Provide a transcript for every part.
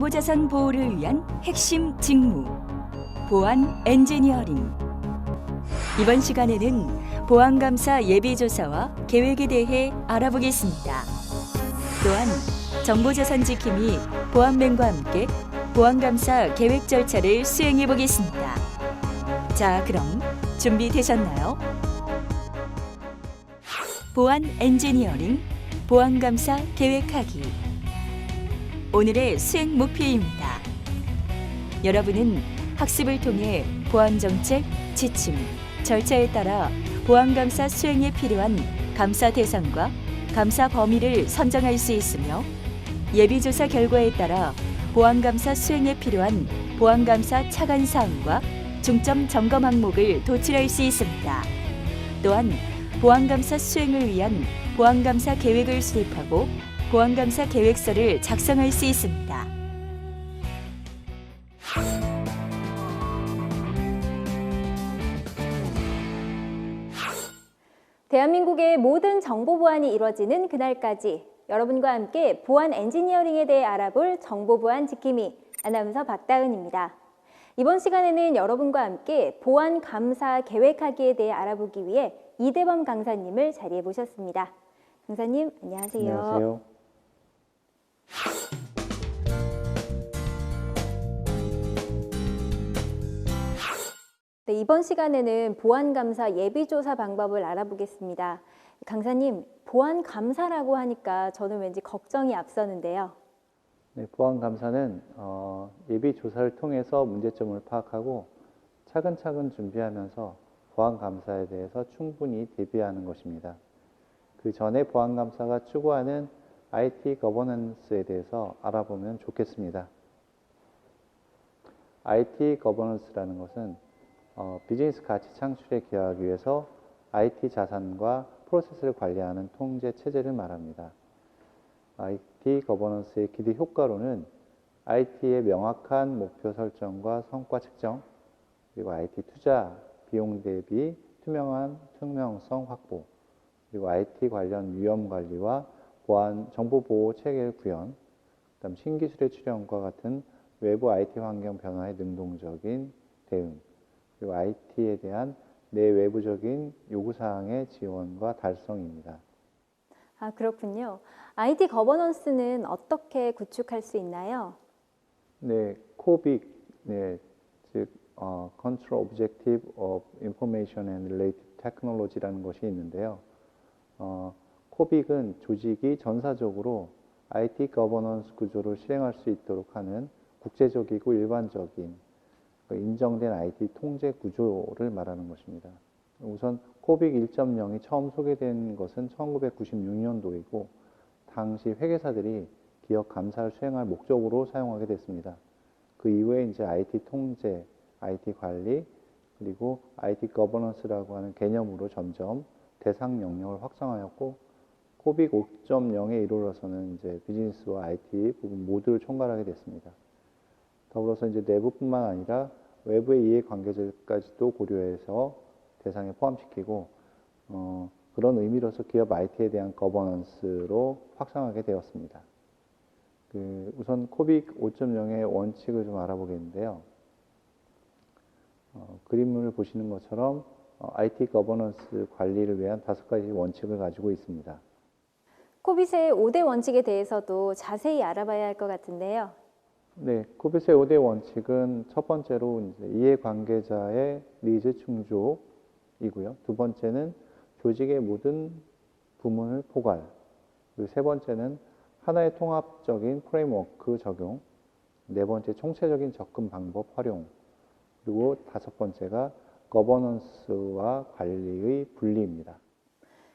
정보자산 보호를 위한 핵심 직무, 보안 엔지니어링. 이번 시간에는 보안감사 예비조사와 계획에 대해 알아보겠습니다. 또한 정보자산 지킴이 보안맨과 함께 보안감사 계획 절차를 수행해 보겠습니다. 자, 그럼 준비되셨나요? 보안 엔지니어링, 보안감사 계획하기. 오늘의 수행 목표입니다. 여러분은 학습을 통해 보안정책, 지침, 절차에 따라 보안감사 수행에 필요한 감사 대상과 감사 범위를 선정할 수 있으며 예비조사 결과에 따라 보안감사 수행에 필요한 보안감사 차관사항과 중점 점검 항목을 도출할 수 있습니다. 또한 보안감사 수행을 위한 보안감사 계획을 수립하고 보안감사 계획서를 작성할 수 있습니다. 대한민국의 모든 정보 보안이 이루어지는 그날까지 여러분과 함께 보안 엔지니어링에 대해 알아볼 정보보안 지킴이 아나운서 박다은입니다. 이번 시간에는 여러분과 함께 보안 감사 계획하기에 대해 알아보기 위해 이대범 강사님을 자리해 모셨습니다. 강사님, 안녕하세요. 안녕하세요. 네, 이번 시간에는 보안감사 예비조사 방법을 알아보겠습니다. 강사님, 보안감사라고 하니까 저는 왠지 걱정이 앞서는데요. 네, 보안감사는 예비조사를 통해서 문제점을 파악하고 차근차근 준비하면서 보안감사에 대해서 충분히 대비하는 것입니다. 그 전에 보안감사가 추구하는 IT 거버넌스에 대해서 알아보면 좋겠습니다. IT 거버넌스라는 것은 비즈니스 가치 창출에 기여하기 위해서 IT 자산과 프로세스를 관리하는 통제 체제를 말합니다. IT 거버넌스의 기대 효과로는 IT의 명확한 목표 설정과 성과 측정, 그리고 IT 투자 비용 대비 투명한 투명성 확보, 그리고 IT 관련 위험 관리와 보안 정보 보호 체계를 구현, 그다음 신기술의 출현과 같은 외부 IT 환경 변화에 능동적인 대응, 그리고 IT에 대한 내외부적인 요구사항의 지원과 달성입니다. 아, 그렇군요. IT 거버넌스는 어떻게 구축할 수 있나요? 네, 코빅, 즉 Control Objective of Information and Related Technology라는 것이 있는데요. 코빅은 조직이 전사적으로 IT 거버넌스 구조를 실행할 수 있도록 하는 국제적이고 일반적인 인정된 IT 통제 구조를 말하는 것입니다. 우선 코빅 1.0이 처음 소개된 것은 1996년도이고 당시 회계사들이 기업 감사를 수행할 목적으로 사용하게 됐습니다. 그 이후에 이제 IT 통제, IT 관리, 그리고 IT 거버넌스라고 하는 개념으로 점점 대상 영역을 확장하였고 코빅 5.0에 이르러서는 이제 비즈니스와 IT 부분 모두를 총괄하게 됐습니다. 더불어서 이제 내부뿐만 아니라 외부의 이해관계자까지도 고려해서 대상에 포함시키고 그런 의미로서 기업 IT에 대한 거버넌스로 확장하게 되었습니다. 우선 코빅 5.0의 원칙을 좀 알아보겠는데요. 그림을 보시는 것처럼 IT 거버넌스 관리를 위한 5가지 원칙을 가지고 있습니다. 코빗의 5대 원칙에 대해서도 자세히 알아봐야 할 것 같은데요. 네, 코빗의 5대 원칙은 첫 번째로 이제 이해관계자의 니즈 충족이고요. 두 번째는 조직의 모든 부문을 포괄. 그리고 세 번째는 하나의 통합적인 프레임워크 적용. 네 번째, 총체적인 접근 방법 활용. 그리고 다섯 번째가 거버넌스와 관리의 분리입니다.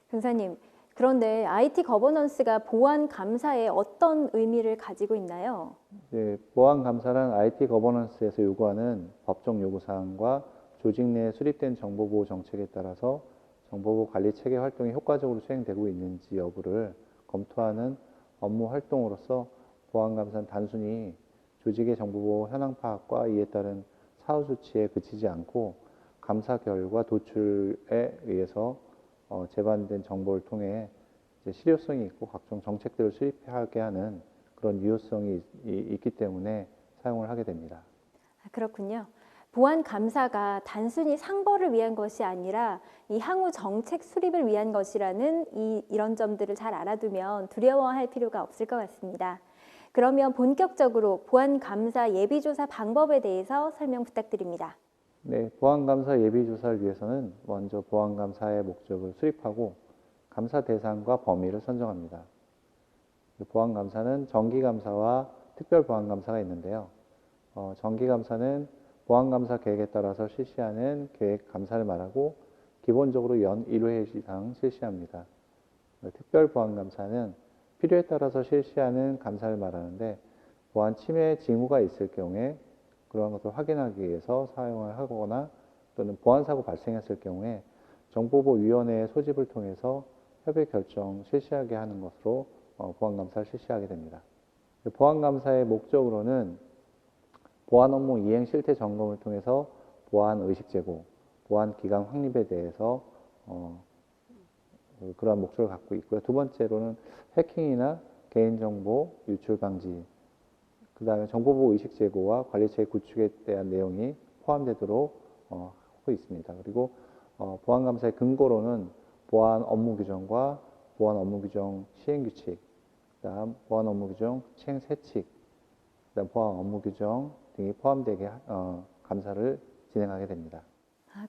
강사님, 그런데 IT 거버넌스가 보안 감사에 어떤 의미를 가지고 있나요? 네, 보안 감사란 IT 거버넌스에서 요구하는 법적 요구사항과 조직 내에 수립된 정보보호 정책에 따라서 정보보호 관리 체계 활동이 효과적으로 수행되고 있는지 여부를 검토하는 업무 활동으로서 보안 감사는 단순히 조직의 정보보호 현황 파악과 이에 따른 사후 조치에 그치지 않고 감사 결과 도출에 의해서 재반된 정보를 통해 이제 실효성이 있고 각종 정책들을 수립하게 하는 그런 그런 유효성이 있기 때문에 사용을 하게 됩니다. 그렇군요. 보안 감사가 단순히 상벌을 위한 것이 아니라 이 향후 정책 수립을 위한 것이라는 이런 점들을 잘 알아두면 두려워할 필요가 없을 것 같습니다. 그러면 본격적으로 보안 감사 예비 조사 방법에 대해서 설명 부탁드립니다. 네, 보안 감사 예비 조사를 위해서는 먼저 보안 감사의 목적을 수립하고 감사 대상과 범위를 선정합니다. 보안 감사는 정기 감사와 특별 보안 감사가 있는데요. 정기 감사는 보안 감사 계획에 따라서 실시하는 계획 감사를 말하고 기본적으로 연 1회 이상 실시합니다. 특별 보안 감사는 필요에 따라서 실시하는 감사를 말하는데 보안 침해 징후가 있을 경우에 그러한 것을 확인하기 위해서 사용을 하거나 또는 보안 사고 발생했을 경우에 정보보호위원회의 소집을 통해서 협의 결정 실시하게 하는 것으로 보안 감사를 실시하게 됩니다. 보안 감사의 목적으로는 보안 업무 이행 실태 점검을 통해서 보안 의식 제고, 보안 기강 확립에 대해서 그러한 목적을 갖고 있고요. 두 번째로는 해킹이나 개인정보 유출 방지, 그 다음에 정보보호 의식 제고와 관리체계 구축에 대한 내용이 포함되도록 하고 있습니다. 그리고 보안 감사의 근거로는 보안 업무 규정과 보안 업무 규정 시행 규칙, 그다음 보안 업무 규정 시행 세칙, 그다음 보안 업무 규정 등이 포함되게 감사를 진행하게 됩니다.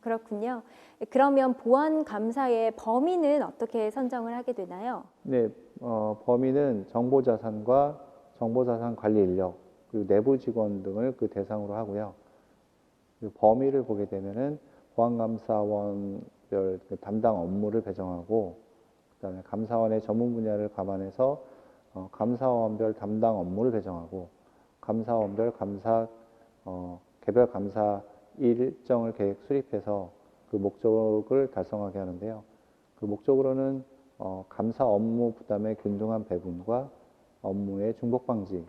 그렇군요. 그러면 보안 감사의 범위는 어떻게 선정을 하게 되나요? 네, 범위는 정보자산과 정보자산 관리 인력, 그리고 내부 직원 등을 그 대상으로 하고요. 그리고 범위를 보게 되면은 보안감사원별 그 담당 업무를 배정하고, 그다음에 감사원의 전문 분야를 감안해서 감사원별 담당 업무를 배정하고, 감사원별 개별 감사 일정을 계획 수립해서 그 목적을 달성하게 하는데요. 그 목적으로는 감사 업무 부담의 균등한 배분과 업무의 중복 방지,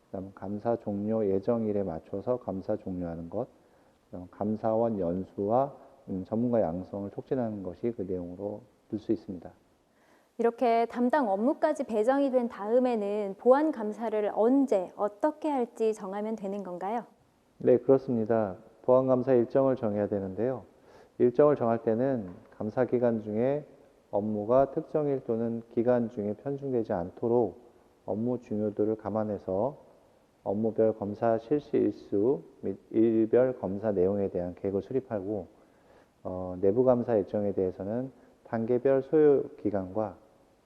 그다음 감사 종료 예정일에 맞춰서 감사 종료하는 것, 그다음 감사원 연수와 전문가 양성을 촉진하는 것이 그 내용으로 들 수 있습니다. 이렇게 담당 업무까지 배정이 된 다음에는 보안 감사를 언제 어떻게 할지 정하면 되는 건가요? 네, 그렇습니다. 보안 감사 일정을 정해야 되는데요. 일정을 정할 때는 감사 기간 중에 업무가 특정일 또는 기간 중에 편중되지 않도록 업무 중요도를 감안해서 업무별 검사 실시 일수 및 일별 검사 내용에 대한 계획을 수립하고, 내부 감사 일정에 대해서는 단계별 소요 기간과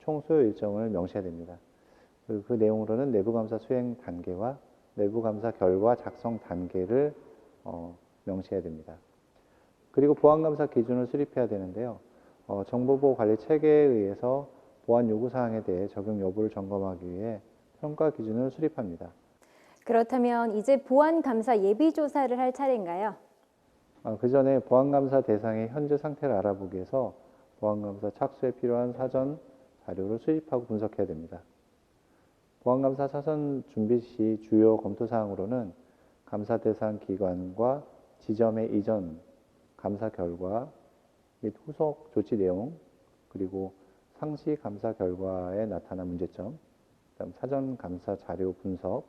총 소요 일정을 명시해야 됩니다. 그 내용으로는 내부 감사 수행 단계와 내부 감사 결과 작성 단계를 명시해야 됩니다. 그리고 보안 감사 기준을 수립해야 되는데요. 정보보호 관리 체계에 의해서 보안 요구 사항에 대해 적용 여부를 점검하기 위해 평가 기준을 수립합니다. 그렇다면 이제 보안 감사 예비 조사를 할 차례인가요? 그 전에 보안 감사 대상의 현재 상태를 알아보기 위해서 보안 감사 착수에 필요한 사전 자료를 수집하고 분석해야 됩니다. 보안 감사 사전 준비 시 주요 검토 사항으로는 감사 대상 기관과 지점의 이전 감사 결과 및 후속 조치 내용, 그리고 상시 감사 결과에 나타난 문제점, 그다음 사전 감사 자료 분석,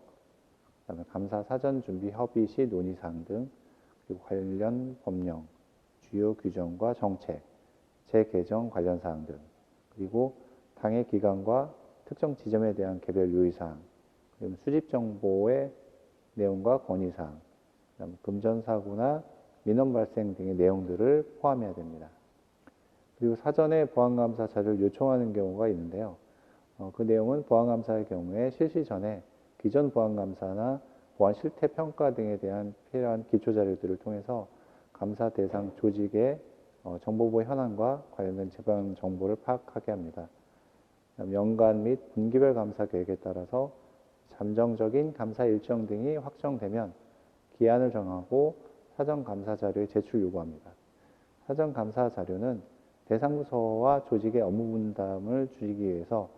그다음에 감사 사전 준비 협의 시 논의 사항 등, 그리고 관련 법령, 주요 규정과 정책, 재개정 관련 사항 등, 그리고 당해 기관과 특정 지점에 대한 개별 유의 사항, 그리고 수집 정보의 내용과 건의 사항, 그다음 금전 사고나 민원 발생 등의 내용들을 포함해야 됩니다. 그리고 사전에 보안 감사 자료를 요청하는 경우가 있는데요. 그 내용은 보안 감사의 경우에 실시 전에 기존 보안 감사나 보안 실태 평가 등에 대한 필요한 기초 자료들을 통해서 감사 대상 조직의 정보보호 현황과 관련된 제방 정보를 파악하게 합니다. 연간 및 분기별 감사 계획에 따라서 잠정적인 감사 일정 등이 확정되면 기한을 정하고 사전 감사 자료의 제출 요구합니다. 사전 감사 자료는 대상 부서와 조직의 업무 분담을 줄이기 위해서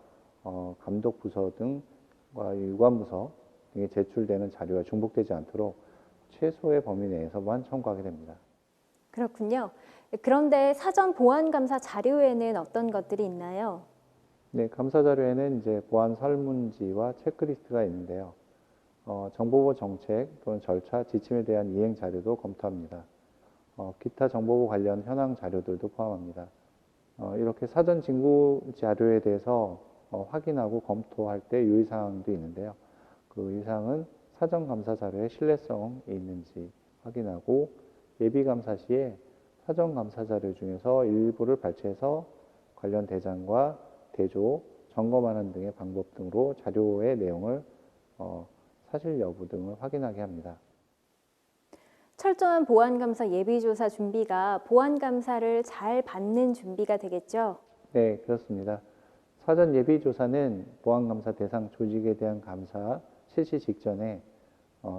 감독 부서 등과 유관 부서 등에 제출되는 자료가 중복되지 않도록 최소의 범위 내에서만 청구하게 됩니다. 그렇군요. 그런데 사전 보안 감사 자료에는 어떤 것들이 있나요? 네, 감사 자료에는 이제 보안 설문지와 체크리스트가 있는데요. 정보보호 정책 또는 절차, 지침에 대한 이행 자료도 검토합니다. 기타 정보보호 관련 현황 자료들도 포함합니다. 이렇게 사전 징구 자료에 대해서 확인하고 검토할 때 유의사항도 있는데요. 그 유의사항은 사전 감사 자료의 신뢰성이 있는지 확인하고 예비 감사 시에 사전 감사 자료 중에서 일부를 발췌해서 관련 대장과 대조, 점검하는 등의 방법 등으로 자료의 내용을 사실 여부 등을 확인하게 합니다. 철저한 보안감사 예비조사 준비가 보안감사를 잘 받는 준비가 되겠죠? 네, 그렇습니다. 사전 예비조사는 보안감사 대상 조직에 대한 감사 실시 직전에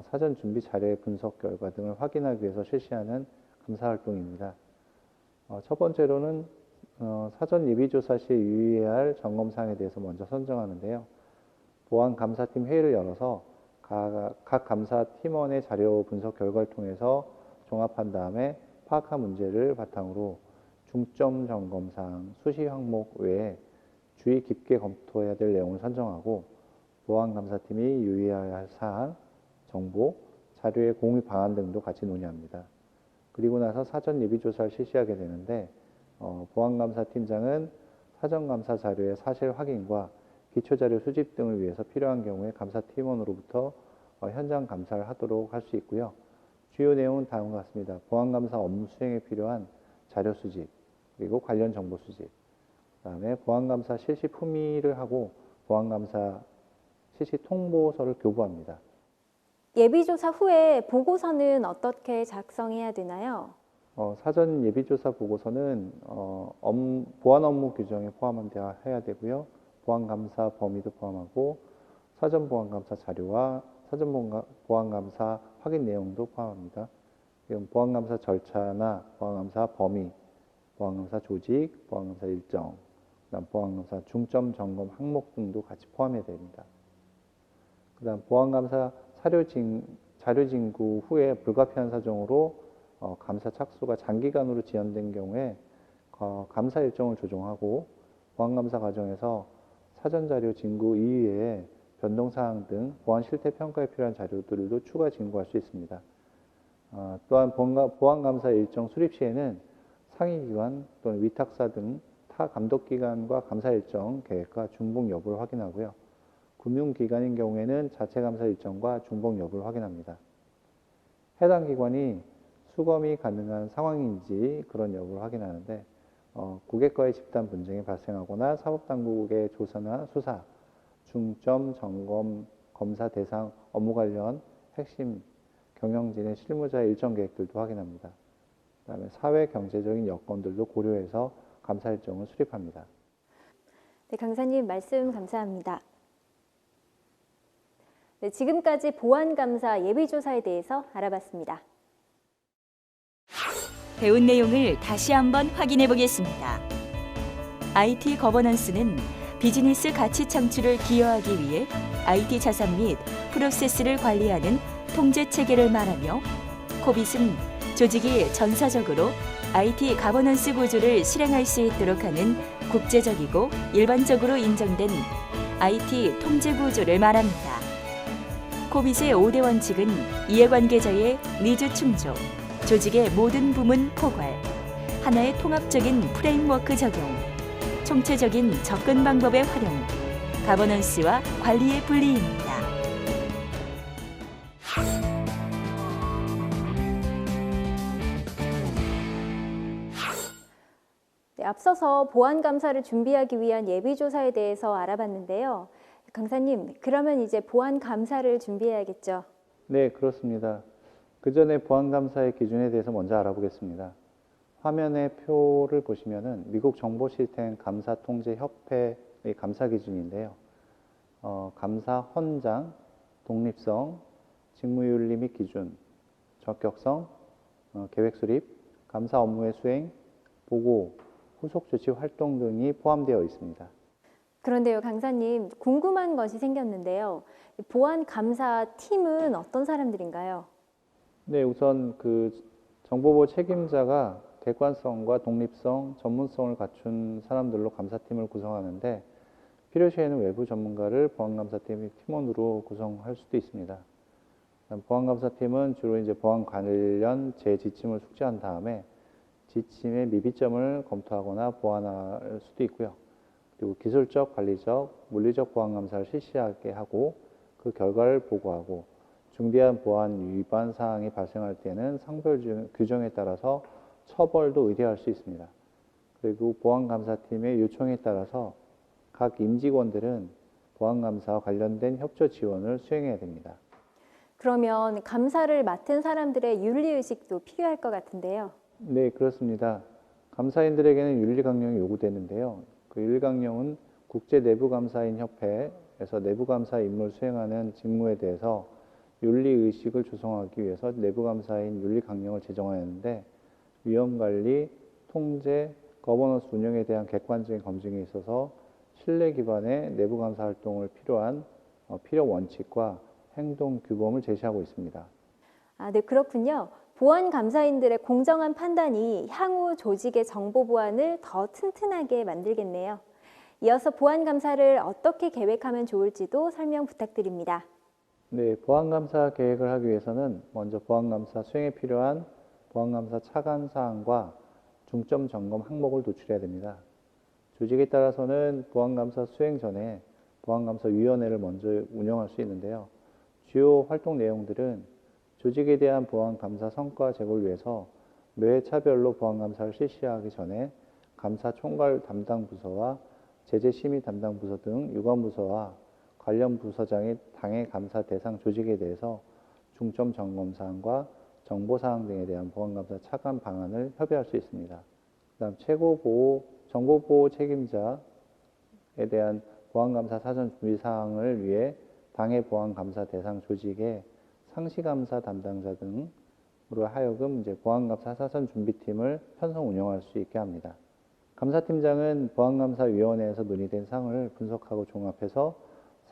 사전 준비 자료의 분석 결과 등을 확인하기 위해서 실시하는 감사 활동입니다. 첫 번째로는 사전 예비조사 시에 유의해야 할 점검사항에 대해서 먼저 선정하는데요. 보안감사팀 회의를 열어서 각 감사 팀원의 자료 분석 결과를 통해서 종합한 다음에 파악한 문제를 바탕으로 중점 점검사항 수시 항목 외에 주의 깊게 검토해야 될 내용을 선정하고 보안감사팀이 유의해야 할 사항, 정보, 자료의 공유 방안 등도 같이 논의합니다. 그리고 나서 사전 예비조사를 실시하게 되는데 보안감사팀장은 사전감사 자료의 사실 확인과 기초자료 수집 등을 위해서 필요한 경우에 감사팀원으로부터 현장 감사를 하도록 할 수 있고요. 주요 내용은 다음과 같습니다. 보안감사 업무 수행에 필요한 자료 수집, 그리고 관련 정보 수집, 그다음에 보안감사 실시 품위를 하고 보안감사 실시 통보서를 교부합니다. 예비조사 후에 보고서는 어떻게 작성해야 되나요? 사전 예비조사 보고서는 보안 업무 규정에 포함해야 되고요. 보안감사 범위도 포함하고 사전 보안감사 자료와 사전 보안감사 확인 내용도 포함합니다. 보안감사 절차나 보안감사 범위, 보안감사 조직, 보안감사 일정, 그다음 보안감사 중점 점검 항목 등도 같이 포함해야 됩니다. 그다음 보안감사 자료 징구 후에 불가피한 사정으로 감사 착수가 장기간으로 지연된 경우에 감사 일정을 조정하고 보안감사 과정에서 사전 자료 징구 이외에 변동사항 등 보안 실태 평가에 필요한 자료들도 추가 징구할 수 있습니다. 또한 보안감사 일정 수립 시에는 상위기관 또는 위탁사 등 타 감독기관과 감사 일정 계획과 중복 여부를 확인하고요. 금융기관인 경우에는 자체 감사 일정과 중복 여부를 확인합니다. 해당 기관이 수검이 가능한 상황인지 그런 여부를 확인하는데 고객과의 집단 분쟁이 발생하거나 사법당국의 조사나 수사, 중점 점검 검사 대상 업무 관련 핵심 경영진의 실무자의 일정 계획들도 확인합니다. 그다음에 사회 경제적인 여건들도 고려해서 감사 일정을 수립합니다. 네, 강사님 말씀 감사합니다. 네, 지금까지 보안감사 예비조사에 대해서 알아봤습니다. 배운 내용을 다시 한번 확인해 보겠습니다. IT 거버넌스는 비즈니스 가치 창출을 기여하기 위해 IT 자산 및 프로세스를 관리하는 통제 체계를 말하며 코빗은 조직이 전사적으로 IT 가버넌스 구조를 실행할 수 있도록 하는 국제적이고 일반적으로 인정된 IT 통제 구조를 말합니다. 코빗의 5대 원칙은 이해관계자의 니즈 충족, 조직의 모든 부문 포괄, 하나의 통합적인 프레임워크 적용, 총체적인 접근 방법의 활용, 가버넌스와 관리의 분리입니다. 네, 앞서서 보안감사를 준비하기 위한 예비조사에 대해서 알아봤는데요. 강사님, 그러면 이제 보안감사를 준비해야겠죠? 네, 그렇습니다. 그 전에 보안감사의 기준에 대해서 먼저 알아보겠습니다. 화면의 표를 보시면은 미국 정보시스템감사통제협회의 감사 기준인데요. 감사 헌장, 독립성, 직무윤리 및 기준, 적격성, 계획 수립, 감사 업무의 수행, 보고, 후속 조치 활동 등이 포함되어 있습니다. 그런데요, 강사님, 궁금한 것이 생겼는데요. 보안감사팀은 어떤 사람들인가요? 네, 우선 그 정보보호 책임자가 객관성과 독립성, 전문성을 갖춘 사람들로 감사팀을 구성하는데 필요시에는 외부 전문가를 보안감사팀 팀원으로 구성할 수도 있습니다. 보안감사팀은 주로 이제 보안 관련 지침을 숙지한 다음에 지침의 미비점을 검토하거나 보완할 수도 있고요. 그리고 기술적, 관리적, 물리적 보안 감사를 실시하게 하고 그 결과를 보고하고 중대한 보안 위반 사항이 발생할 때는 상별 규정에 따라서 처벌도 의뢰할 수 있습니다. 그리고 보안감사팀의 요청에 따라서 각 임직원들은 보안감사와 관련된 협조 지원을 수행해야 됩니다. 그러면 감사를 맡은 사람들의 윤리의식도 필요할 것 같은데요. 네, 그렇습니다. 감사인들에게는 윤리강령이 요구되는데요. 그 윤리강령은 국제내부감사인 협회에서 내부감사 임무를 수행하는 직무에 대해서 윤리의식을 조성하기 위해서 내부감사인 윤리강령을 제정하였는데 위험관리, 통제, 거버넌스 운영에 대한 객관적인 검증에 있어서 신뢰 기반의 내부감사 활동을 필요한 필요 원칙과 행동 규범을 제시하고 있습니다. 네, 그렇군요. 보안 감사인들의 공정한 판단이 향후 조직의 정보 보안을 더 튼튼하게 만들겠네요. 이어서 보안 감사를 어떻게 계획하면 좋을지도 설명 부탁드립니다. 네, 보안감사 계획을 하기 위해서는 먼저 보안감사 수행에 필요한 보안감사 차관 사항과 중점 점검 항목을 도출해야 됩니다. 조직에 따라서는 보안감사 수행 전에 보안감사위원회를 먼저 운영할 수 있는데요. 주요 활동 내용들은 조직에 대한 보안감사 성과 제고를 위해서 매회 차별로 보안감사를 실시하기 전에 감사 총괄 담당 부서와 제재심의 담당 부서 등 유관부서와 관련 부서장이 당해 감사 대상 조직에 대해서 중점 점검 사항과 정보 사항 등에 대한 보안감사 차관 방안을 협의할 수 있습니다. 그다음 정보보호 책임자에 대한 보안감사 사전 준비 사항을 위해 당해 보안감사 대상 조직의 상시감사 담당자 등으로 하여금 이제 보안감사 사전 준비팀을 편성 운영할 수 있게 합니다. 감사팀장은 보안감사위원회에서 논의된 사항을 분석하고 종합해서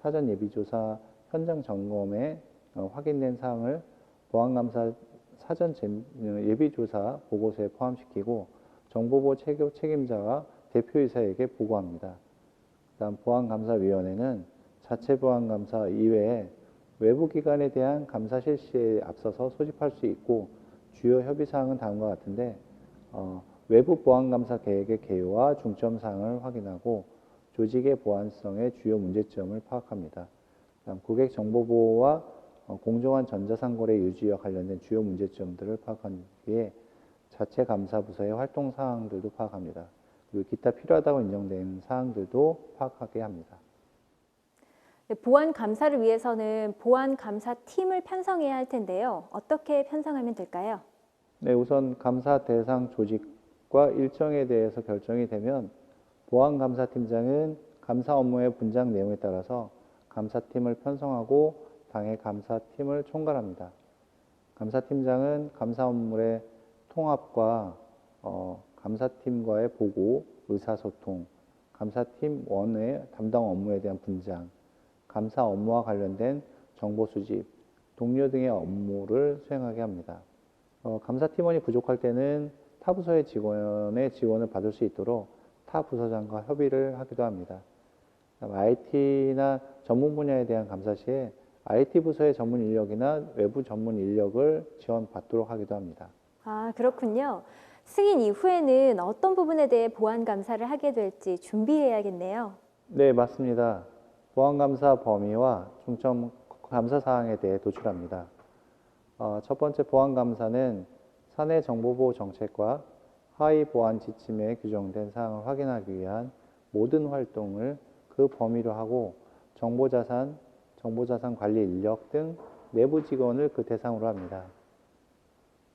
사전 예비조사 현장 점검에 확인된 사항을 보안감사 사전 예비조사 보고서에 포함시키고 정보보호 책임자와 대표이사에게 보고합니다. 다음 보안감사위원회는 자체 보안감사 이외에 외부 기관에 대한 감사 실시에 앞서서 소집할 수 있고 주요 협의사항은 다음과 같은데 외부 보안감사 계획의 개요와 중점 사항을 확인하고 조직의 보안성의 주요 문제점을 파악합니다. 다음 고객 정보 보호와 공정한 전자상거래 유지와 관련된 주요 문제점들을 파악한 뒤에 자체 감사 부서의 활동 사항들도 파악합니다. 그리고 기타 필요하다고 인정된 사항들도 파악하게 합니다. 보안 감사를 위해서는 보안 감사 팀을 편성해야 할 텐데요. 어떻게 편성하면 될까요? 네, 우선 감사 대상 조직과 일정에 대해서 결정이 되면 보안감사팀장은 감사 업무의 분장 내용에 따라서 감사팀을 편성하고 당해 감사팀을 총괄합니다. 감사팀장은 감사 업무의 통합과 감사팀과의 보고, 의사소통, 감사팀 원의 담당 업무에 대한 분장, 감사 업무와 관련된 정보 수집, 동료 등의 업무를 수행하게 합니다. 감사팀원이 부족할 때는 타 부서의 직원의 지원을 받을 수 있도록 타 부서장과 협의를 하기도 합니다. IT나 전문 분야에 대한 감사 시에 IT 부서의 전문 인력이나 외부 전문 인력을 지원받도록 하기도 합니다. 그렇군요. 승인 이후에는 어떤 부분에 대해 보안 감사를 하게 될지 준비해야겠네요. 네, 맞습니다. 보안감사 범위와 중점 감사 사항에 대해 도출합니다. 첫 번째 보안감사는 사내 정보보호 정책과 하위 보안 지침에 규정된 사항을 확인하기 위한 모든 활동을 그 범위로 하고 정보자산 관리 인력 등 내부 직원을 그 대상으로 합니다.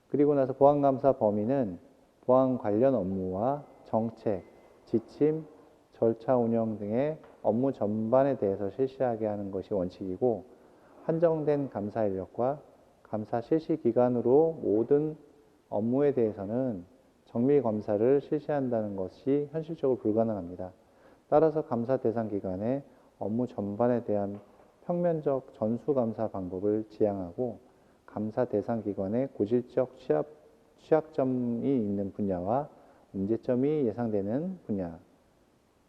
그리고 나서 보안감사 범위는 보안 관련 업무와 정책, 지침, 절차 운영 등의 업무 전반에 대해서 실시하게 하는 것이 원칙이고 한정된 감사 인력과 감사 실시 기간으로 모든 업무에 대해서는 정밀 검사를 실시한다는 것이 현실적으로 불가능합니다. 따라서 감사 대상 기관의 업무 전반에 대한 평면적 전수감사 방법을 지향하고 감사 대상 기관의 고질적 취약점이 있는 분야와 문제점이 예상되는 분야,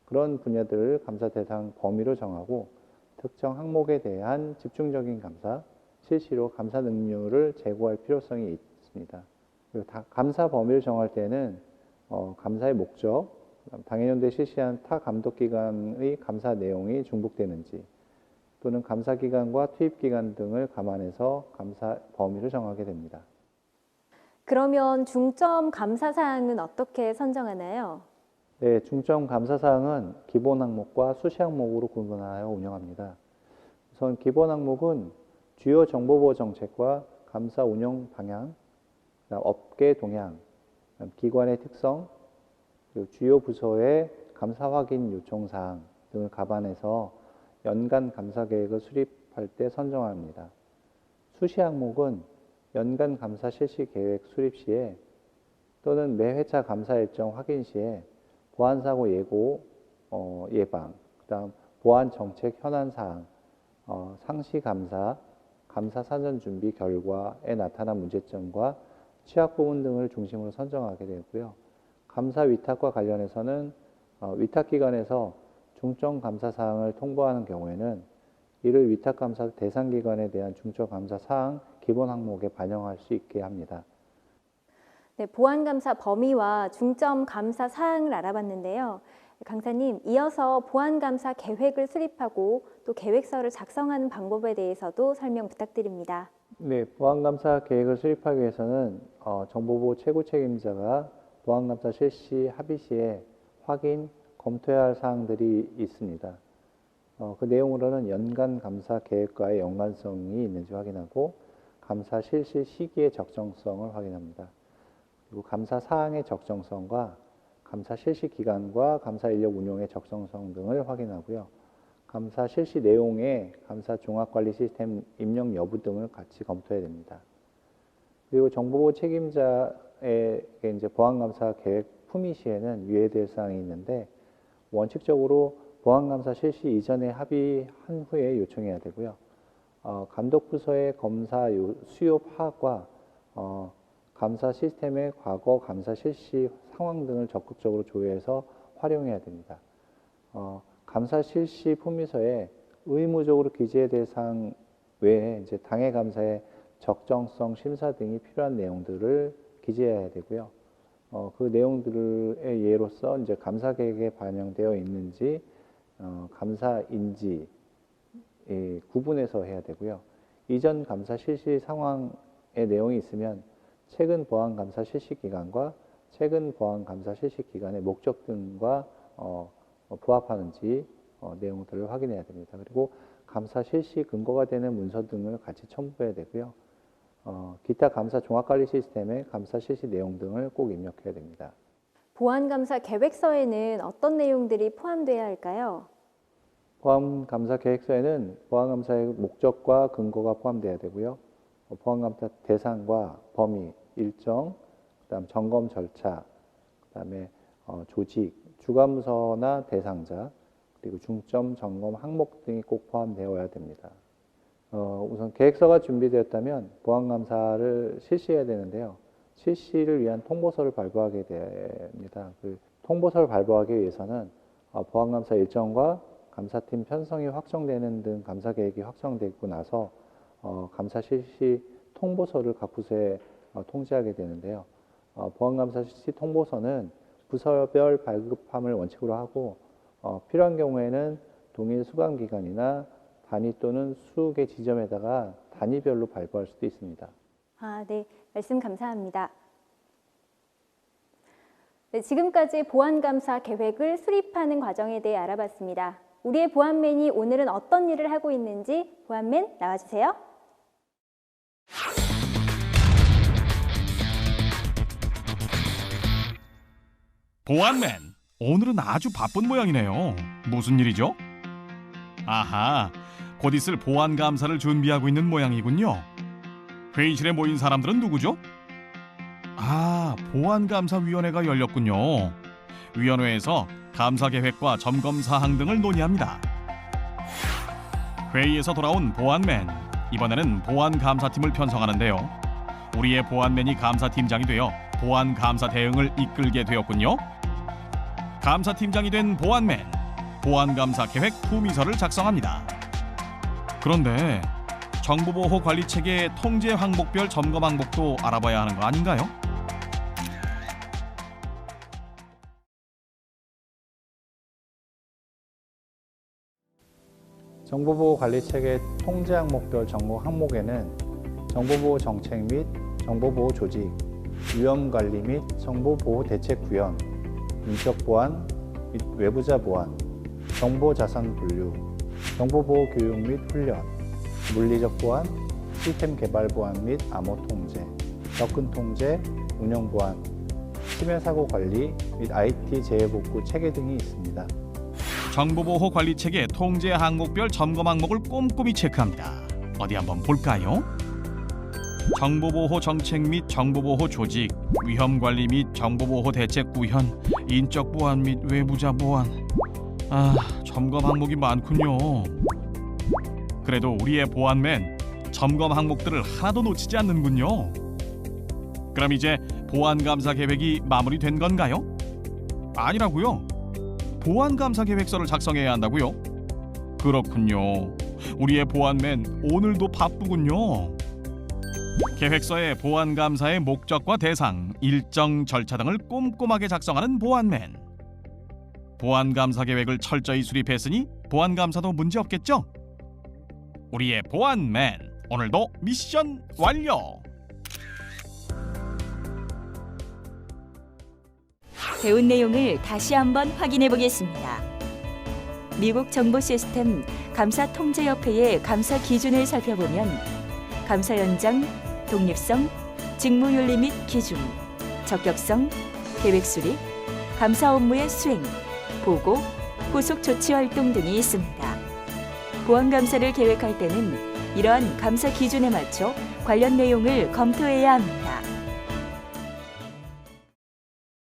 그런 분야들을 감사 대상 범위로 정하고 특정 항목에 대한 집중적인 감사, 실시로 감사 능률을 제고할 필요성이 있습니다. 그리고 감사 범위를 정할 때는 감사의 목적, 당해년도에 실시한 타 감독기관의 감사 내용이 중복되는지 또는 감사기관과 투입기관 등을 감안해서 감사 범위를 정하게 됩니다. 그러면 중점 감사 사항은 어떻게 선정하나요? 네, 중점 감사 사항은 기본 항목과 수시 항목으로 구분하여 운영합니다. 우선 기본 항목은 주요 정보보호 정책과 감사 운영 방향, 업계 동향, 기관의 특성, 그리고 주요 부서의 감사 확인 요청 사항 등을 감안해서 연간 감사 계획을 수립할 때 선정합니다. 수시 항목은 연간 감사 실시 계획 수립 시에 또는 매 회차 감사 일정 확인 시에 보안 사고 예고 예방, 그다음 보안 정책 현안 사항, 상시 감사, 감사 사전 준비 결과에 나타난 문제점과 취약 부분 등을 중심으로 선정하게 되고요. 감사 위탁과 관련해서는 위탁 기관에서 중점 감사 사항을 통보하는 경우에는 이를 위탁 감사 대상 기관에 대한 중점 감사 사항 기본 항목에 반영할 수 있게 합니다. 네, 보안 감사 범위와 중점 감사 사항을 알아봤는데요. 강사님, 이어서 보안 감사 계획을 수립하고 또 계획서를 작성하는 방법에 대해서도 설명 부탁드립니다. 네, 보안 감사 계획을 수립하기 위해서는 정보보호 최고 책임자가 보안 감사 실시 합의 시에 확인, 검토해야 할 사항들이 있습니다. 그 내용으로는 연간 감사 계획과의 연관성이 있는지 확인하고 감사 실시 시기의 적정성을 확인합니다. 그리고 감사 사항의 적정성과 감사 실시 기간과 감사 인력 운용의 적정성 등을 확인하고요. 감사 실시 내용의 감사 종합관리 시스템 입력 여부 등을 같이 검토해야 됩니다. 그리고 정보보호 책임자에게 이제 보안 감사 계획 품위 시에는 유예될 사항이 있는데 원칙적으로 보안 감사 실시 이전에 합의한 후에 요청해야 되고요. 감독 부서의 검사 수요 파악과 감사 시스템의 과거 감사 실시 상황 등을 적극적으로 조회해서 활용해야 됩니다. 감사 실시 품위서에 의무적으로 기재될 사항 외에 이제 당해 감사의 적정성 심사 등이 필요한 내용들을 기재해야 되고요. 그 내용들의 예로서 이제 감사 계획에 반영되어 있는지 감사 인지 구분해서 해야 되고요. 이전 감사 실시 상황의 내용이 있으면 최근 보안 감사 실시 기간과 최근 보안 감사 실시 기간의 목적 등과 부합하는지 내용들을 확인해야 됩니다. 그리고 감사 실시 근거가 되는 문서 등을 같이 첨부해야 되고요. 기타 감사 종합관리 시스템의 감사 실시 내용 등을 꼭 입력해야 됩니다. 보안 감사 계획서에는 어떤 내용들이 포함되어야 할까요? 보안 감사 계획서에는 보안 감사의 목적과 근거가 포함되어야 되고요. 보안 감사 대상과 범위, 일정, 그다음 점검 절차, 그다음에 조직, 주관부서나 대상자, 그리고 중점 점검 항목 등이 꼭 포함되어야 됩니다. 우선 계획서가 준비되었다면 보안 감사를 실시해야 되는데요. 실시를 위한 통보서를 발부하게 됩니다. 그 통보서를 발부하기 위해서는 보안 감사 일정과 감사팀 편성이 확정되는 등 감사 계획이 확정되고 나서 감사 실시 통보서를 각 부서에 통지하게 되는데요. 보안 감사 실시 통보서는 부서별 발급함을 원칙으로 하고 필요한 경우에는 동일 수감기관이나 단위 또는 수개 지점에다가 단위별로 발부할 수도 있습니다. 네, 말씀 감사합니다. 네, 지금까지 보안 감사 계획을 수립하는 과정에 대해 알아봤습니다. 우리의 보안맨이 오늘은 어떤 일을 하고 있는지 보안맨 나와주세요. 보안맨, 오늘은 아주 바쁜 모양이네요. 무슨 일이죠? 아하, 곧 있을 보안 감사를 준비하고 있는 모양이군요. 회의실에 모인 사람들은 누구죠? 보안감사위원회가 열렸군요. 위원회에서 감사 계획과 점검 사항 등을 논의합니다. 회의에서 돌아온 보안맨, 이번에는 보안감사팀을 편성하는데요. 우리의 보안맨이 감사팀장이 되어 보안감사 대응을 이끌게 되었군요. 감사팀장이 된 보안맨, 보안감사 계획 후미서를 작성합니다. 그런데 정보보호관리체계 통제 항목별 점검 항목도 알아봐야 하는 거 아닌가요? 정보보호관리체계 통제 항목별 점검 항목에는 정보보호 정책 및 정보보호 조직, 위험관리 및 정보보호 대책 구현, 인적 보안 및 외부자 보안, 정보자산 분류, 정보보호 교육 및 훈련, 물리적 보안, 시스템 개발 보안 및 암호 통제, 접근 통제, 운영 보안, 치매 사고 관리 및 IT 재해복구 체계 등이 있습니다. 정보보호관리체계 통제 항목별 점검 항목을 꼼꼼히 체크합니다. 어디 한번 볼까요? 정보보호 정책 및 정보보호 조직, 위험관리 및 정보보호 대책 구현, 인적 보안 및 외부자 보안. 점검 항목이 많군요. 그래도 우리의 보안맨 점검 항목들을 하나도 놓치지 않는군요. 그럼 이제 보안감사 계획이 마무리된 건가요? 아니라고요. 보안감사 계획서를 작성해야 한다고요? 그렇군요. 우리의 보안맨 오늘도 바쁘군요. 계획서에 보안감사의 목적과 대상, 일정, 절차 등을 꼼꼼하게 작성하는 보안맨. 보안감사 계획을 철저히 수립했으니 보안감사도 문제없겠죠? 우리의 보안맨, 오늘도 미션 완료! 배운 내용을 다시 한번 확인해 보겠습니다. 미국 정보 시스템 감사 통제협회의 감사 기준을 살펴보면 감사 현장, 독립성, 직무윤리 및 기준, 적격성, 계획 수립, 감사 업무의 수행, 보고, 후속 조치 활동 등이 있습니다. 보안감사를 계획할 때는 이러한 감사 기준에 맞춰 관련 내용을 검토해야 합니다.